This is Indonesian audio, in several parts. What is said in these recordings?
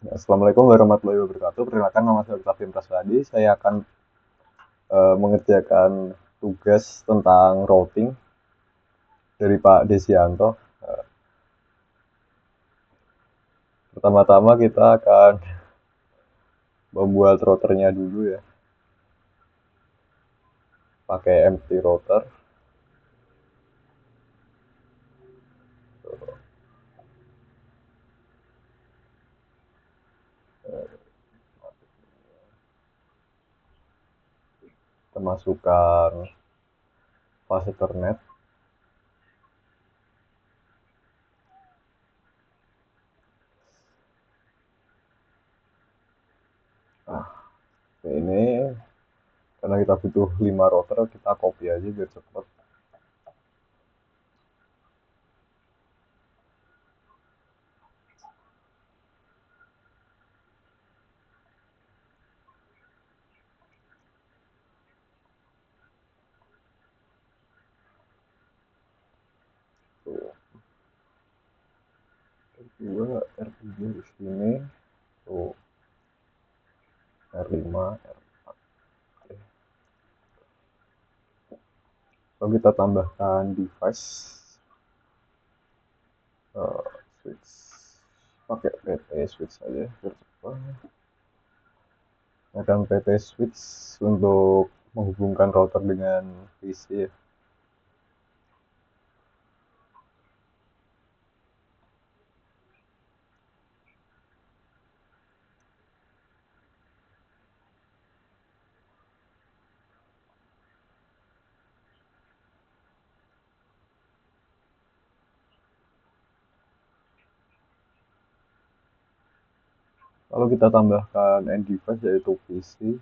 Assalamualaikum warahmatullahi wabarakatuh. Perkenalkan nama saya Octavian Prasadi. Saya akan mengerjakan tugas tentang routing dari Pak Desianto. Pertama-tama kita akan membuat routernya dulu ya, pakai empty router. Kita masukkan fast Ethernet. Nah, ini karena kita butuh 5 router, kita copy aja biar cepat. Tuh, R2, R3 di sini. Tuh, R5, R4. Lalu kita tambahkan device switch, pakai PT switch aja biar cepat. Akan PT switch untuk menghubungkan router dengan PC ya. Lalu kita tambahkan end device yaitu PC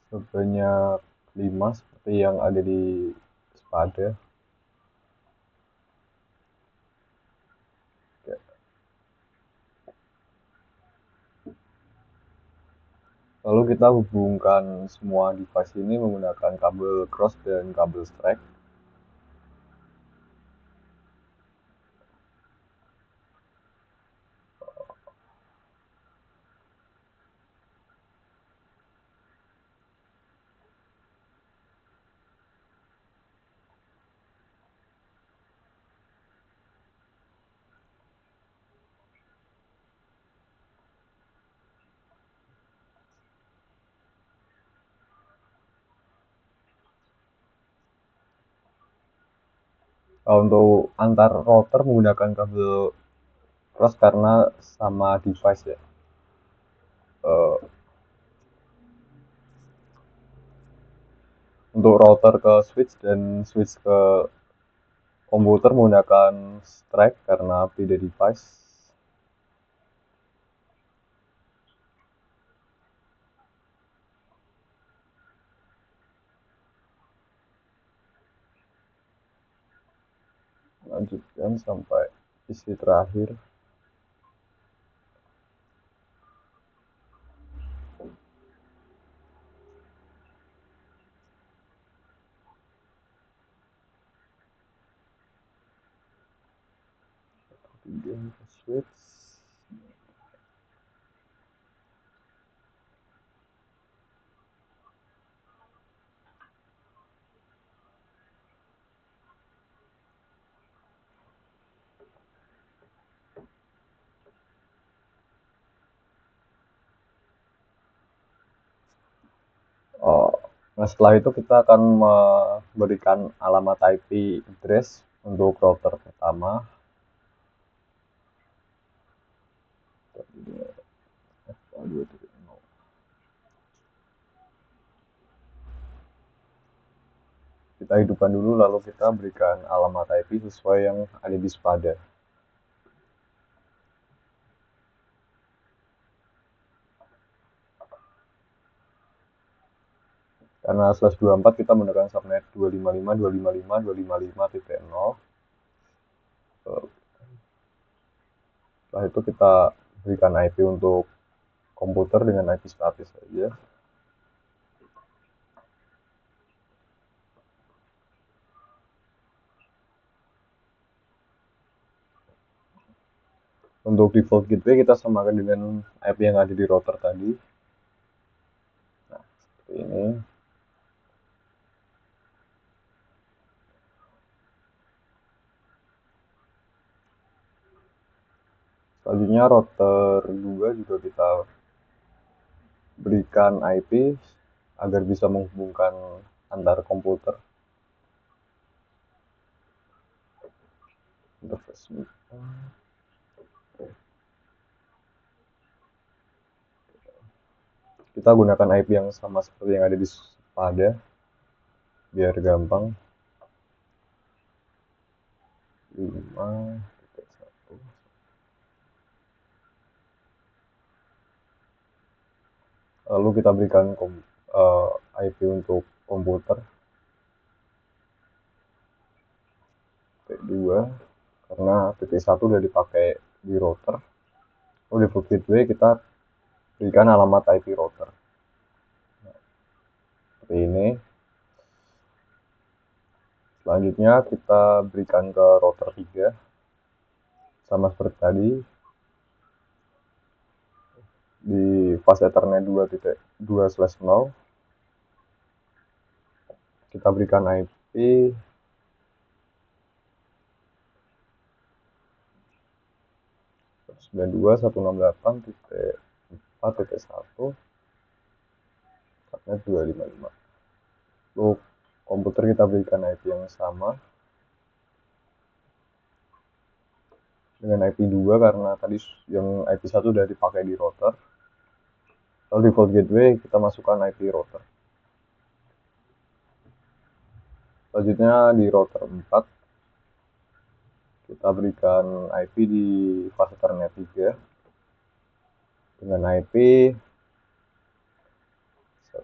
sebanyak 5 seperti yang ada di SPADA. Lalu kita hubungkan semua device ini menggunakan kabel cross dan kabel strike. Untuk antar router menggunakan kabel cross karena sama device ya. Untuk router ke switch dan switch ke komputer menggunakan strike karena beda device. Lanjutkan sampai isi terakhir. Kemudian switch. Oh, nah setelah itu kita akan memberikan alamat IP address untuk router pertama. Kita hidupkan dulu lalu kita berikan alamat IP sesuai yang ada di SPADA. Karena /24 kita menggunakan subnet 255.255.255.0. Setelah itu kita berikan IP untuk komputer dengan IP statis saja. Untuk default gateway kita samakan dengan IP yang ada di router tadi. Nah, seperti ini. Selanjutnya router 2 juga kita berikan IP agar bisa menghubungkan antar komputer. Kita gunakan IP yang sama seperti yang ada di pada biar gampang. 5.1. Lalu kita berikan IP untuk komputer T2 karena T1 udah dipakai di router. Lalu di default gateway kita berikan alamat IP router. Nah, seperti ini. Selanjutnya kita berikan ke router 3 sama seperti tadi di fast Ethernet 2.2/0 kita berikan IP 92.168.4.1 subnet 255. Untuk komputer kita berikan IP yang sama dengan IP 2 karena tadi yang IP 1 sudah dipakai di router. Lalu default gateway kita masukkan IP router. Selanjutnya di router 4 kita berikan IP di fast Ethernet 3 dengan IP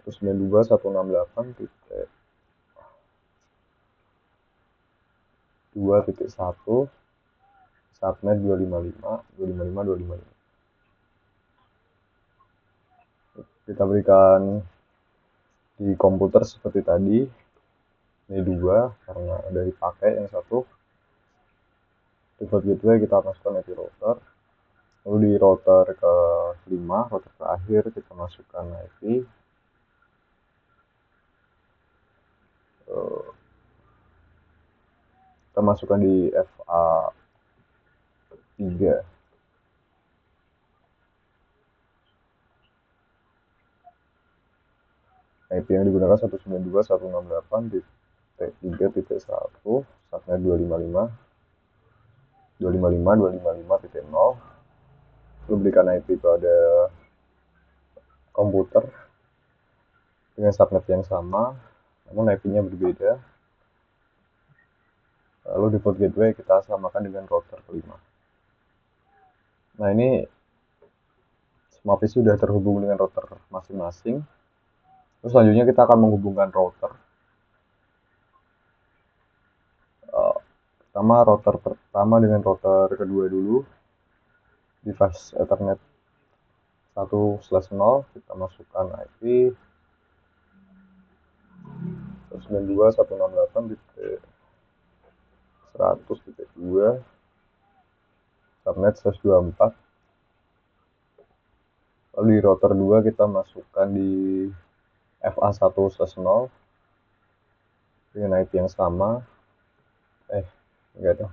192.168.2.1 subnet 255. Kita berikan di komputer seperti tadi. Ini 2 karena udah dipakai yang satu. Default gateway kita masukkan IP router. Lalu di router ke 5, router terakhir kita masukkan IP kita masukkan di FA3. IP yang digunakan 192.168.3.1 subnet 255.255.0. Lalu berikan IP pada komputer dengan subnet yang sama namun IP-nya berbeda. Lalu default gateway kita samakan dengan router kelima. Nah, ini semua PC sudah terhubung dengan router masing-masing. Terus selanjutnya kita akan menghubungkan router. Router pertama dengan router kedua dulu di fast Ethernet 1/0 kita masukkan IP 192.168.100.2 subnet 124. Lalu di router 2 kita masukkan di FA1/0 dengan IP yang sama. Enggak dong.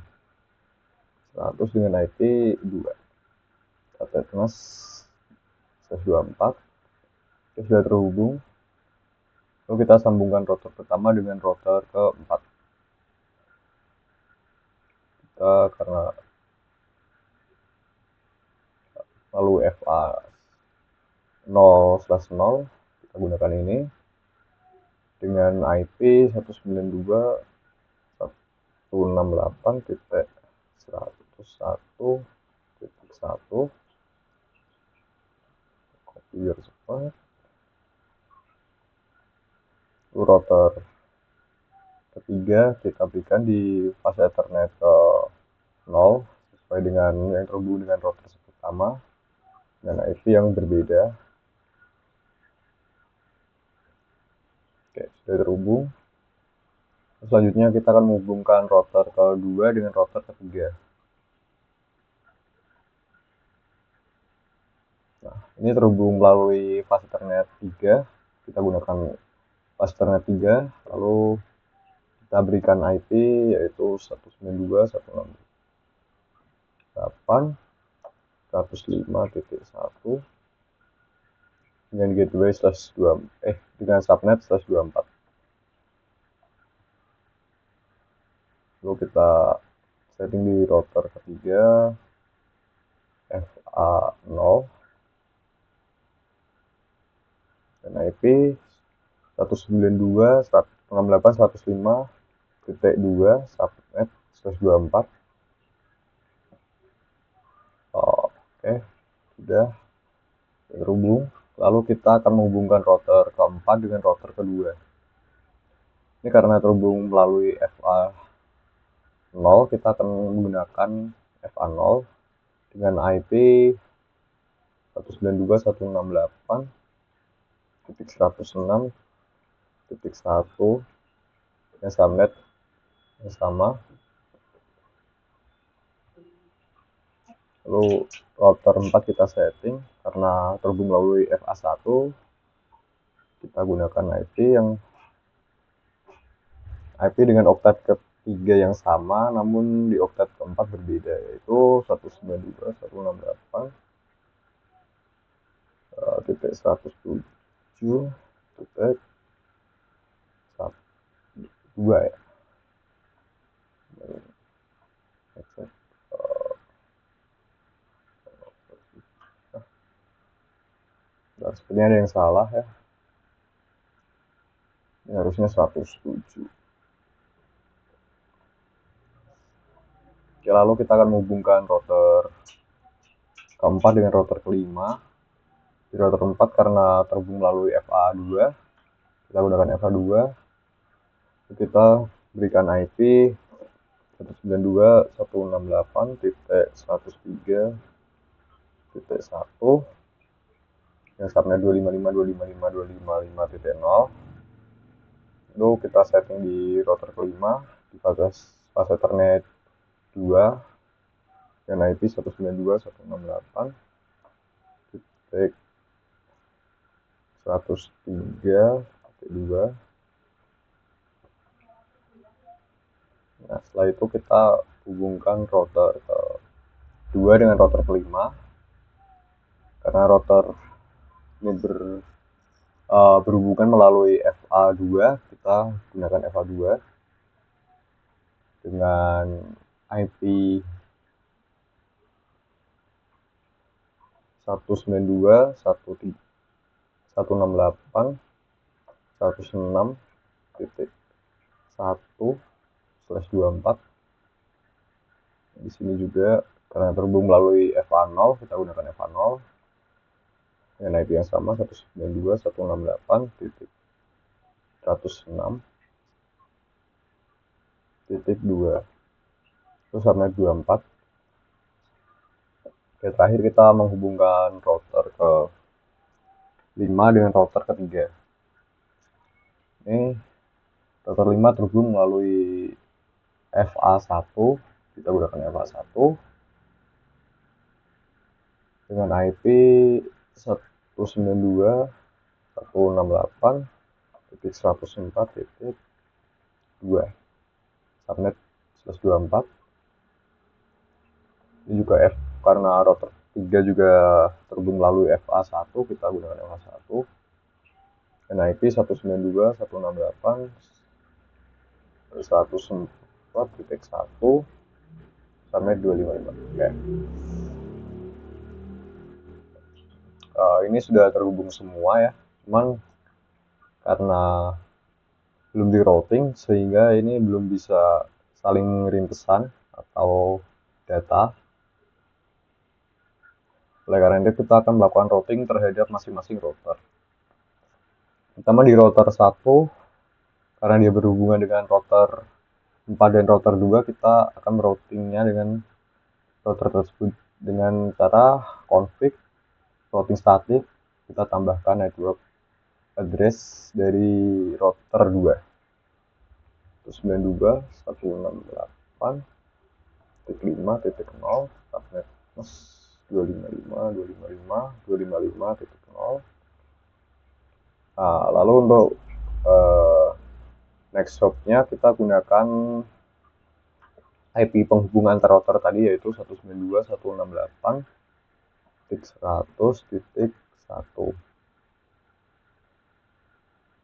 100 dengan IP 2. Subnet 124. Kita sudah terhubung. Lalu kita sambungkan router pertama dengan router keempat. Kita karena lalu FA 0/0 kita gunakan ini dengan IP 192.168.101.1 copy biar cepat. Router ketiga kita berikan di fast Ethernet ke 0 sesuai dengan yang terhubung dengan router pertama dengan IP yang berbeda. Oke, sudah terhubung. Selanjutnya kita akan menghubungkan router kedua dengan router ketiga. Ini terhubung melalui fase Ethernet 3. Kita gunakan fase Ethernet 3, lalu kita berikan IP yaitu 192.168.105.1 dengan gateway dengan subnet /24. Lalu kita setting di router ketiga FA0 dan IP 192.168.105.2 subnet /24. Oke, sudah terhubung. Lalu kita akan menghubungkan router keempat dengan router kedua. Ini karena terhubung melalui FA0, kita akan menggunakan FA0 dengan IP 192.168.106.1 yang subnet yang sama. Lalu router 4 kita setting karena terhubung melalui FA1, kita gunakan IP dengan oktat ketiga yang sama, namun di oktat keempat berbeda, yaitu 192.168.107.2 ya. Sepertinya ada yang salah ya. Ini harusnya 107. Oke, lalu kita akan menghubungkan router keempat dengan router kelima. Di router 4 karena terhubung melalui FA2, kita gunakan FA2. Kita berikan IP 192.168.103.1 yang subnet 255.255.255.0. Lalu kita setting di router kelima di fase Ethernet 2 dan IP 192.168.103.2. Nah, setelah itu kita hubungkan router kedua dengan router kelima. Karena router ini berhubungan melalui FA2, kita gunakan FA2 dengan IP 192.168.106.1/24. Di sini juga karena terhubung melalui FA0, kita gunakan FA0 dengan IP yang sama 192.168.106.2 terus subnet 24. Oke, terakhir kita menghubungkan router ke 5 dengan router ketiga. Ini router 5 terhubung melalui FA1, kita gunakan FA1 dengan IP 192.168.104.2 subnet /24. Ini juga karena router 3 juga terhubung melalui FA1, kita gunakan FA1 dan IP 192.168.104.1 subnet 255. Oke. Ini sudah terhubung semua ya, cuman karena belum di routing sehingga ini belum bisa saling ngirim pesan atau data. Oleh karena itu kita akan melakukan routing terhadap masing-masing router. Pertama di router 1, karena dia berhubungan dengan router 4 dan router 2, kita akan meroutingnya dengan router tersebut dengan cara config routing static, kita tambahkan network address dari router 2 192.168.5.0 subnet 255, 255, 255, 255.0. Nah, lalu untuk next hopnya kita gunakan IP penghubungan antar router tadi, yaitu 192.168.100.1.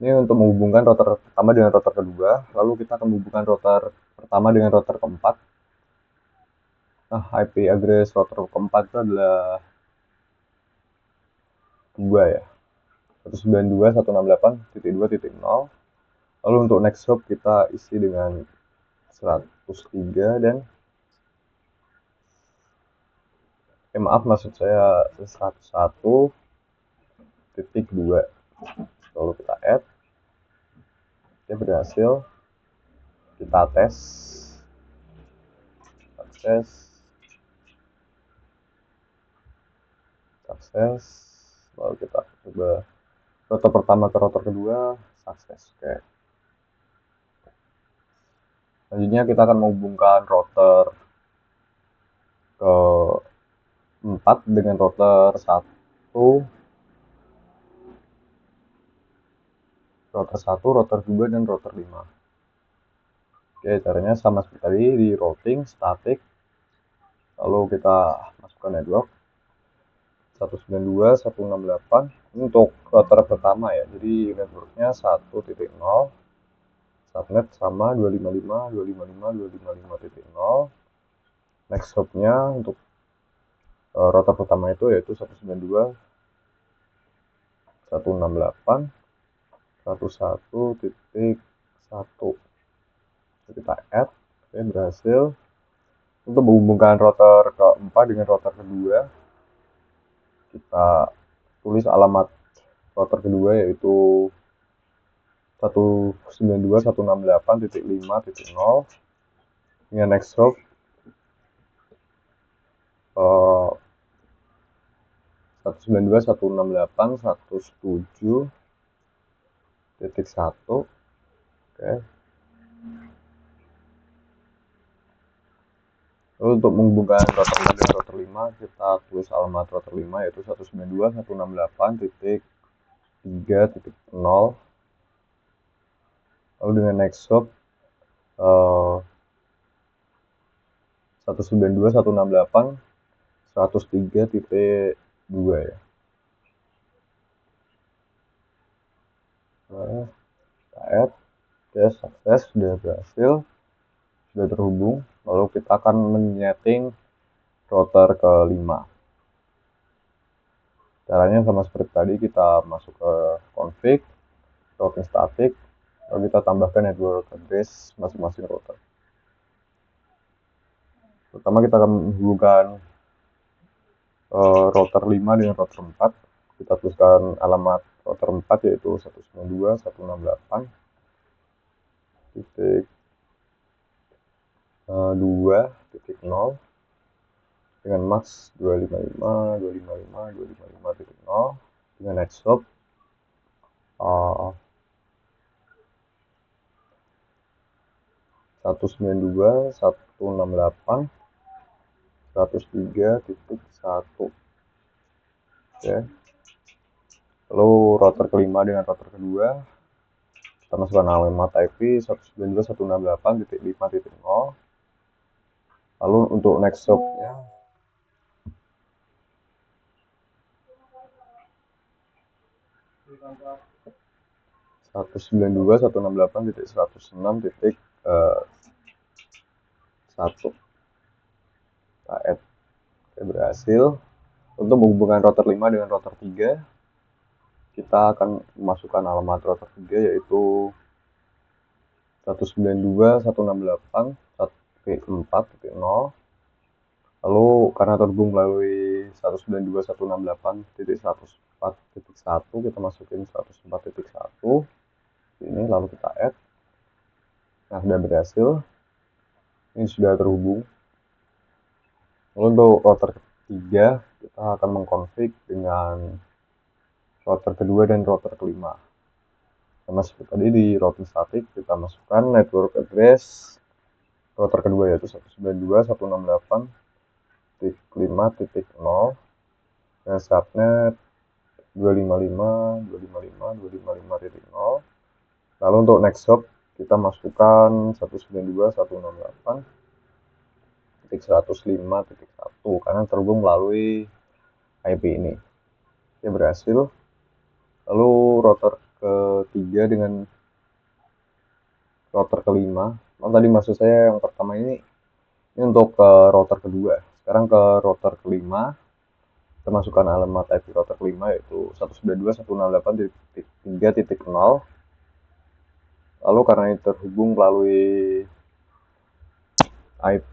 Ini untuk menghubungkan router pertama dengan router kedua, lalu kita akan menghubungkan router pertama dengan router keempat. Nah, IP address router keempat itu adalah 2 ya, 192.168.2.0. Lalu untuk next hop kita isi dengan 103 dan maaf, maksud saya 101.2. Lalu kita add, ya berhasil. Kita tes, sukses. Lalu kita coba router pertama ke router kedua, sukses. Oke. Selanjutnya kita akan menghubungkan router ke 4 dengan router 1, router 2, dan router 5. Oke, caranya sama seperti tadi, di routing, static, lalu kita masukkan network 192.168 untuk router pertama ya, jadi networknya 1.0, subnet sama 255.255.255.0. next hopnya untuk router pertama itu yaitu 192.168.101.1. kita add, oke, berhasil. Untuk menghubungkan router keempat dengan router kedua, kita tulis alamat router kedua yaitu 192.168.5.0 dengan next hop 192.168.107.1. Oke. Lalu untuk menghubungkan router 4 dengan router 5, kita tulis alamat router 5 yaitu 192.168.3.0. Lalu dengan next hop 192.168.103.2 ya. Nah, kita add, oke, sukses, sudah berhasil, sudah terhubung. Lalu kita akan menyeting router ke-5. Caranya sama seperti tadi, kita masuk ke config, routing static, lalu kita tambahkan network address masing-masing router. Pertama kita akan menghubungkan router 5 dengan router 4. Kita tuliskan alamat router 4 yaitu 192.168.2.0 dengan max 255.255.255.0 dengan next hop 192.168.103.1. Oke. Lalu router kelima dengan router kedua, kita masukkan alamat IP 192.168.5.0. Lalu untuk next hop-nya 192.168.106.1. Kita add. Oke, berhasil. Untuk menghubungkan router 5 dengan router 3, kita akan memasukkan alamat router 3 yaitu 192.168.4.0. Lalu karena terhubung melalui 192.168.104.1, kita masukin 104.1 ini, lalu kita add. Nah, sudah berhasil, ini sudah terhubung. Lalu untuk router ketiga, kita akan mengkonfig dengan router kedua dan router kelima. Sama seperti tadi di routing static, kita masukkan network address router kedua yaitu 192.168.103.1. 255.0 dan subnet 255.255.255.0. Lalu untuk next hop kita masukkan 192.168.105.1 karena terhubung melalui IP ini. Oke, berhasil. Lalu router ketiga dengan router kelima. Tadi maksud saya yang pertama ini untuk router kedua. Sekarang ke router kelima. Kita masukkan alamat IP router kelima yaitu 192.168.3.0. Lalu karena ini terhubung melalui IP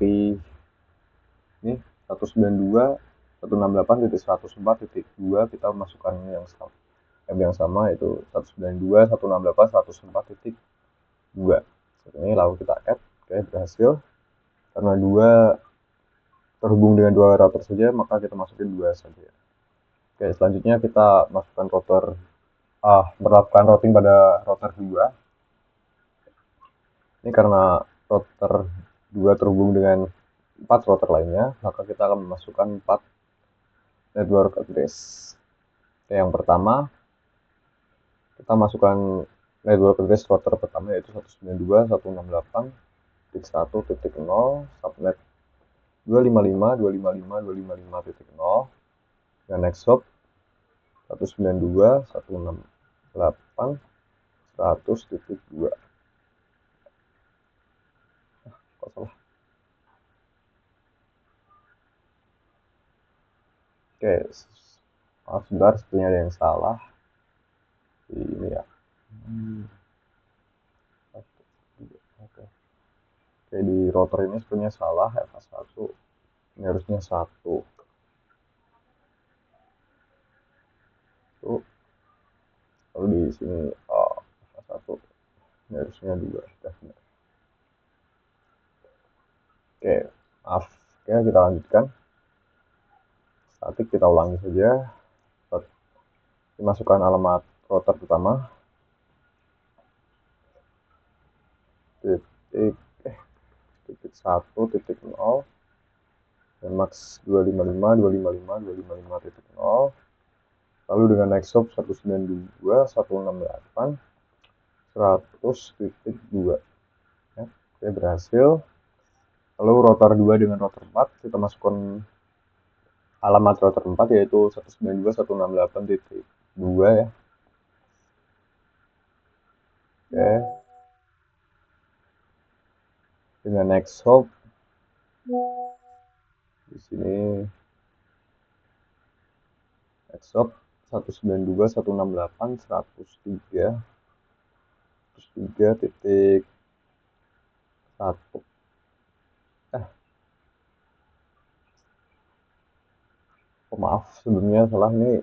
ini 192.168.104.2, kita masukkan yang sama yaitu 192.168.104.2. Ini lalu kita add. Oke, berhasil. Karena terhubung dengan dua router saja, maka kita masukin 2 saja. Oke, selanjutnya kita masukkan berlakukan routing pada router 2. Ini karena router 2 terhubung dengan 4 router lainnya, maka kita akan memasukkan 4 network address. Oke, yang pertama kita masukkan network address router pertama yaitu 192.168.1.0 subnet 255.255.255.0 dan next hop 192.168.100.2. Kok salah? Oke, maaf sebentar, sepertinya ada yang salah ini ya. Oke, di router ini sebenarnya salah, FH1 ini harusnya 1. Lalu di sini FH1 ini harusnya 2. Oke, maaf. Oke, kita lanjutkan. Statik kita ulangi saja. Dimasukkan alamat router pertama. Titik 1.0 dan max 255.255.255.0. Lalu dengan next hop 192.168.100.2. Ya, oke, berhasil. Lalu router 2 dengan router 4 kita masukkan alamat router 4 yaitu 192.168.2 ya. Oke. Dengan next hop di sini next hop 192.168.103.1. Maaf sebelumnya salah, ini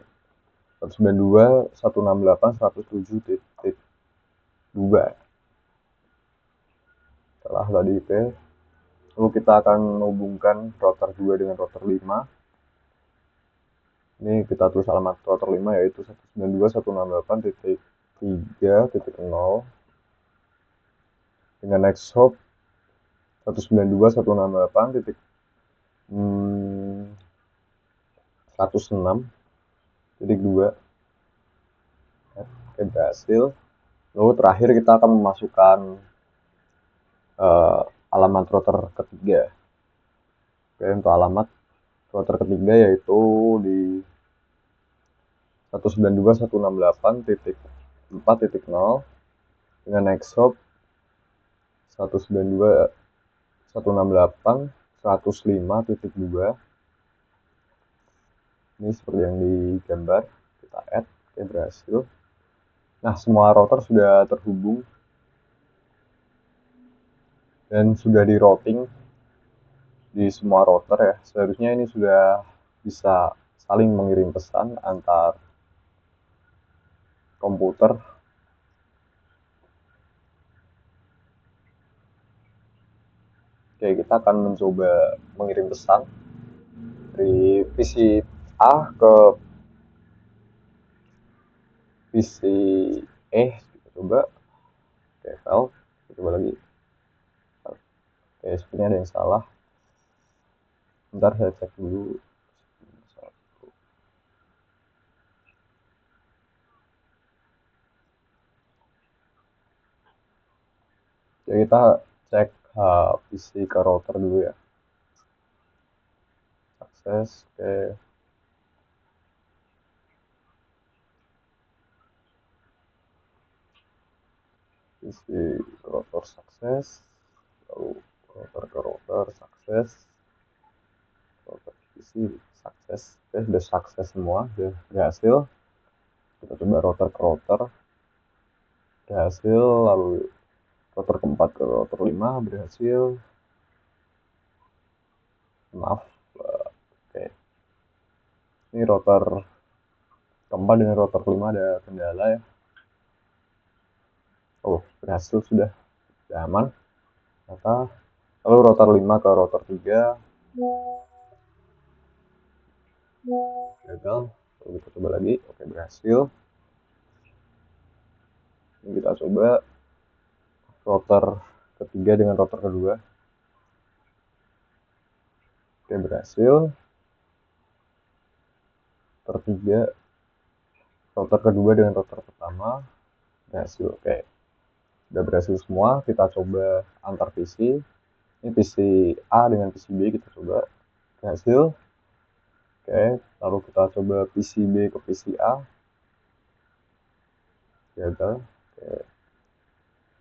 192.168.107.2 salah tadi IP. Lalu kita akan menghubungkan router 2 dengan router 5. Ini kita tulis alamat router 5 yaitu 192.168.3.0 dengan next hop 192.168.106.2. Oke, berhasil. Lalu terakhir kita akan memasukkan alamat router ketiga. Oke, untuk alamat router ketiga yaitu di 192.168.4.0 dengan next hop 192.168.105.2. Ini seperti yang digambar, kita add. Oke, berhasil. Nah, semua router sudah terhubung dan sudah di routing di semua router ya. Seharusnya ini sudah bisa saling mengirim pesan antar komputer. Oke, kita akan mencoba mengirim pesan dari PC A ke PC E. Kita coba. Oke, file. Kita coba lagi. Oke, sepertinya ada yang salah. Bentar saya cek dulu. Ya kita cek PC ke router dulu ya. Akses ke PC router sukses, lalu router ke router sukses, router PC sukses. Oke, sudah sukses semua, sudah berhasil. Kita coba router ke router, berhasil. Lalu router keempat ke router 5 berhasil. Maaf, oke. Ini router keempat dengan router kelima ada kendala ya. Oh, berhasil sudah aman. Lalu router 5 ke router 3 gagal. Lalu kita coba lagi. Oke, berhasil. Ini kita coba router ketiga dengan router kedua. Oke, berhasil. Router 3 router kedua dengan router pertama berhasil. Oke, sudah berhasil semua. Kita coba antar PC. Ini PC A dengan PC B kita coba, berhasil. Oke, lalu kita coba PC B ke PC A, gagal.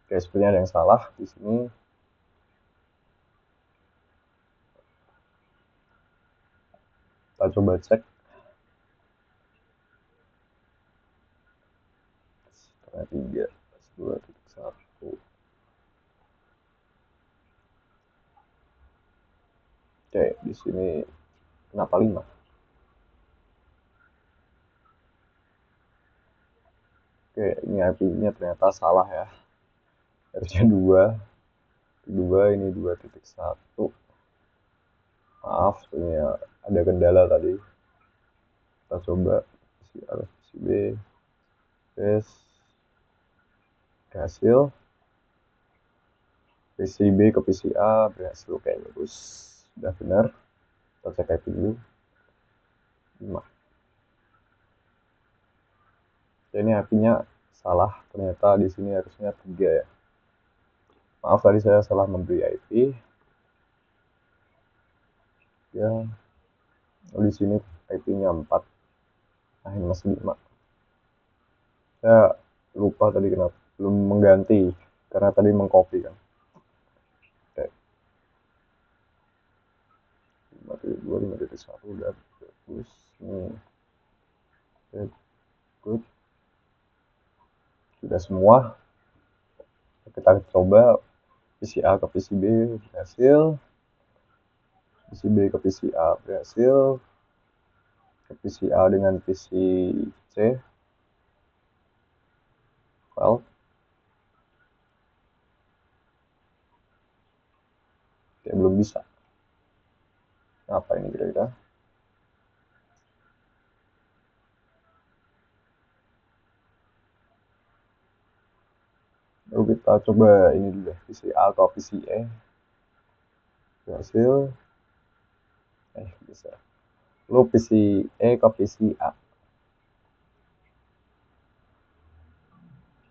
Oke, sepertinya ada yang salah di sini. Kita coba cek. Setengah 3, 2.1. Oke, di sini kenapa 5? Oke, ini IP-nya ternyata salah ya. Harusnya 2, ini 2.1. Maaf, ini ada kendala tadi. Kita coba PC A ke PC B. Tes. Berhasil. PC B ke PC A berhasil. Oke, bagus. Sudah benar. Kita cek IP dulu. 5. Ini IP-nya salah. Ternyata di sini harusnya 3 ya. Maaf tadi saya salah memberi IP. Ya, di sini IP-nya 4. Nah, ini masih 5. Saya lupa tadi kenapa belum mengganti karena tadi mengcopy kan. Oke. 5.2, 5.1 udah bagus. Nih. Oke, good. Sudah semua. Kita coba PC A ke PC B berhasil. PC B ke PC A berhasil. Ke PC A dengan PC C. Well, ya belum bisa. Apa ini kira-kira? Lalu kita coba ini dulu deh, PC A ke PC E. Berhasil. Bisa. Lalu PC E ke PC A.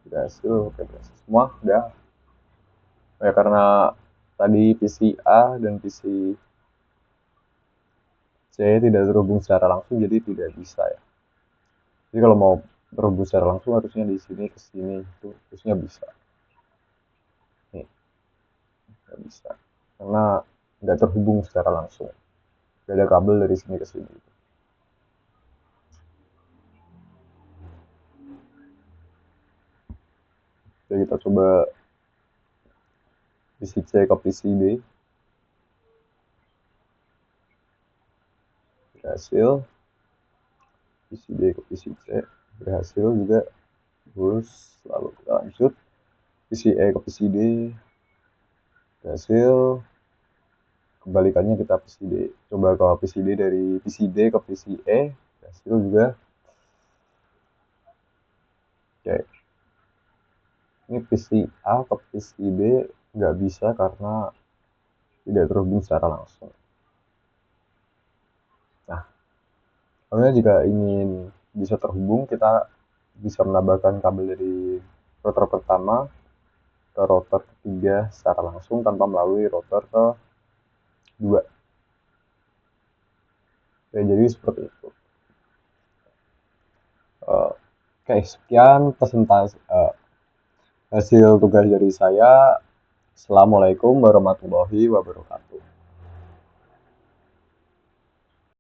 Berhasil. Oke, berhasil semua. Udah. Ya karena tadi PC A dan PC C tidak terhubung secara langsung, jadi tidak bisa ya. Jadi kalau mau terhubung secara langsung harusnya di sini ke sini itu harusnya bisa. Nih, nggak bisa karena nggak terhubung secara langsung. Gak ada kabel dari sini ke sini. Jadi kita coba PC C ke PC B. Berhasil. PC B ke PC C berhasil juga. Terus lalu kita lanjut PC E ke PC D berhasil. Kebalikannya kita PC D, coba ke PC D dari PC D ke PC E berhasil juga. Oke, ini PC A ke PC B nggak bisa karena tidak terhubung secara langsung. Soalnya jika ingin bisa terhubung, kita bisa menambahkan kabel dari router pertama ke router ketiga secara langsung tanpa melalui router ke dua. Oke, jadi seperti itu. Oke, sekian presentasi hasil tugas dari saya. Assalamualaikum warahmatullahi wabarakatuh.